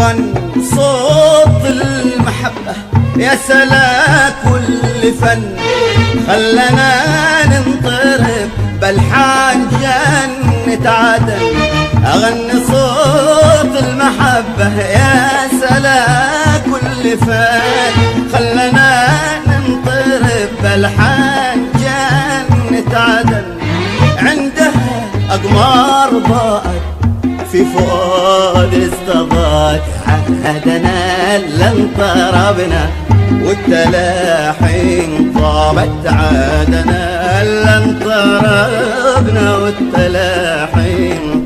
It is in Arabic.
غن صوت المحبة يا سلا كل فن، خلنا ننطرب بلحان جنة عدن. أغني صوت المحبة يا سلا كل فن، خلنا ننطرب بلحان جنة عدن. عندها أقمار ضاءت في فؤاد استضاءت، عهدنا لن طربنا والتلاحين طابت، عادنا لن طربنا والتلاحين